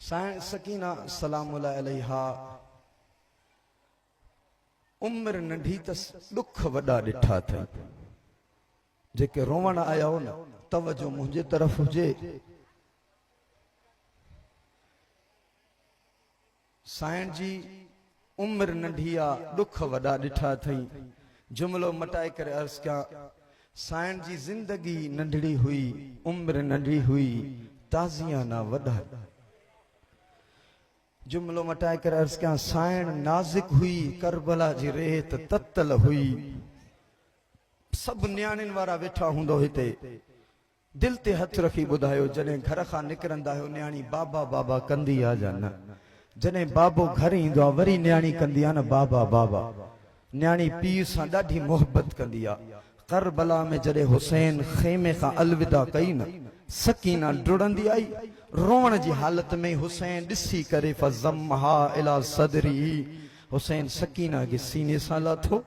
साईं सकीना सलामुल्लाह अलैहा उम्र नंढी तस दुख वडा डिठा थे जेके रोवण आया हो न तवजो मुझे तरफ हुजे। साईं जी उम्र नंढी आ दुख वडा डिठा थई। जुमलो मटाए करे अर्ज क्या साईं जी जिंदगी नंढड़ी हुई उम्र नंढड़ी हुई ताजिया ना वडा। जुमलो मटाए कर अर्ज क्या साईं नाज़ुक हुई करबला जी रेत तत्तल हुई। सब न्याणिन वारा वेठा हुंदो हिते दिल ते हथ रखी बुधायो जने घर खां निकरंदा हो न्याणी बाबा बाबा कंदी आ जा न जने बाबो घर इंदो आ वरी न्याणी कंदी आ न बाबा बाबा। न्याणी पीर सां ॾाढी मोहब्बत कंदी आ। करबला में जडे हुसैन खेमे का अलविदा कई न सकीना डुड़ंदी आई रोवण जी हालत में हुसैन दिसी करे फज़म्महा इला सदरी। हुसैन सकीना के सीने सां लाथो।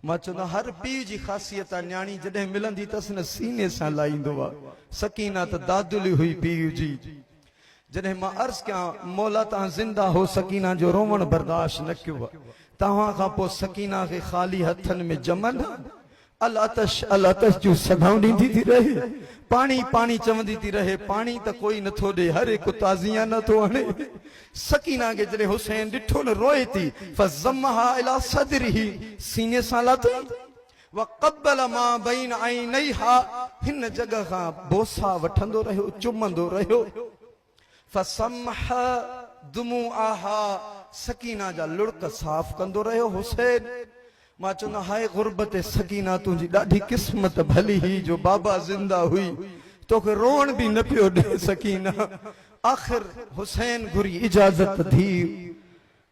मां चवंदो हर पीर जी ख़ासियत आ न्याणी जडे मिलंदी तस न सीने सां लाईंदो आ। सकीना त दादुली हुई पीर जी। जडे मां अर्ज क्या मौला ता जिंदा हो सकीना जो रोवण बर्दाश्त न कियो तहां खां पो सकीना के खाली हथन में जमन अल अतश जो सदाऊं ॾींदी थी रहे पानी पानी चवंदी थी रहे पानी त कोई नथो ॾे हर हिकु ताज़िया नथो हणे। सकीना के जॾहिं हुसैन ॾिठो न रोए थी फज़म्महा इला सदरिही सीने सां लाथई व क़ब्बल मा बैन ऐनैहा हिन जगह खां बोसा वठंदो रहियो चुमंदो रहियो। फसम्ह दुमुआहा सकीना जा लुड़क साफ कंदो रहियो हुसैन। मां चवंदा हाय गुरबत सकीना तुझी ॾाढी किस्मत भली ही जो बाबा जिंदा हुई तोखे रोण भी न पियो ॾे सकीना। आखिर हुसैन घुरी इजाजत थी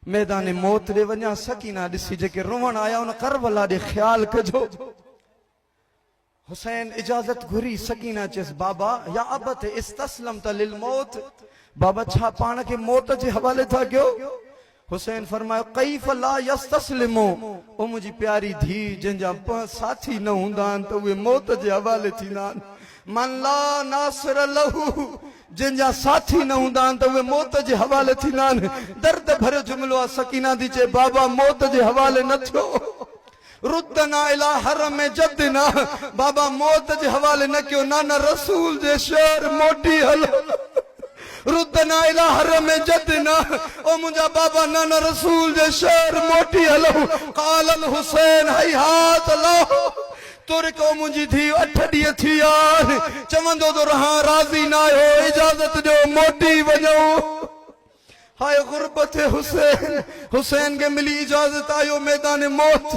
मैदान मौत ॾे वञा। सकीना ॾिसी जेके रोवण आया उन करबला ॾे ख्याल कजो। हुसैन इजाजत घुरी सकीना चेस बाबा या अबत इस्तस्लमत लिल मौत बाबा छा पाण के मौत जे हवाले था कयो। हुसैन फरमायो कैफ ला यस्तस्लिमो ओ मुझी प्यारी धी जंजा साथी न हुंदा त वे मौत जे हवाले थींदा। मन ला नासिर लहू जंजा साथी न हुंदा त वे मौत जे हवाले थींदा। दर्द भरियो जुमलो आ सकीना दी चे बाबा मौत जे हवाले न थियो। रुदना इला हरम जदना बाबा मौत जे हवाले न कयो नाना रसूल जे शहर मोटी हलो। रुदना इला हरम जदना ओ मुझा बाबा नाना रसूल जे शहर मोटी हलो। कालल हुसैन हयात लो तोरे को मुझी थी 8 ॾींहं थी यार चवंदो तो रहा राजी ना हो इजाजत दो मोटी वञो। हाय गुरबत हुसैन हुसैन के मिली इजाजत आयो मैदान मौत।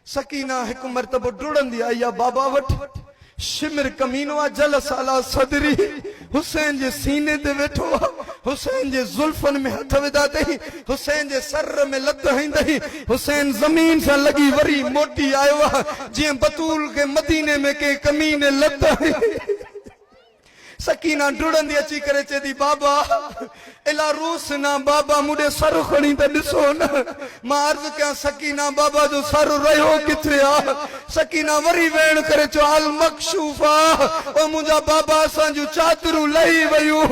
सकीना एक मरतबो डुड़ंदी आई या बाबा वट शिमर कमीनो आ जलस अला सदरी हुसैन जे सीने ते वेठो हुसैन जे जुल्फन में हथ विधा तई हुसैन जे सर में लत हईंदई हुसैन जमीन से लगी वरी मोटी आयो जी बतूल के मदीने में के कमीने लत सकीना डुड़ंदी अची करे चेदी बाबा इला रूस ना बाबा मुडे सर खणी त दिसो न। मां अर्ज क्या सकीना बाबा जो सर रहो किथे आ। सकीना वरी वेण करे चो अल मकशूफा ओ मुजा बाबा सा जो चादरू लई वयू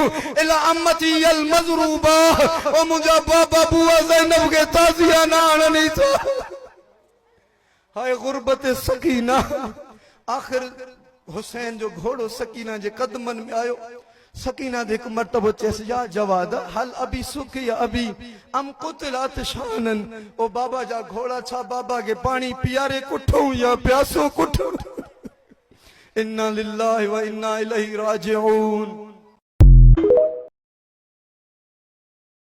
इला अम्मती अल मजरूबा ओ मुजा बाबा बुआ ज़ैनब के ताजिया ना आननी था। हाय गुरबत सकीना। आखिर हुसैन जो घोड़ो सकीना जे कदमन में आयो। सकीना दे एक मरतबो चेस या जवाद हल अभी सुख या अभी अम कुतलात शानन ओ बाबा जा घोड़ा छा बाबा के पानी पियारे कुठो या प्यासो कुठो। इन्ना लिल्लाहि व इन्ना इलैहि राजिऊन।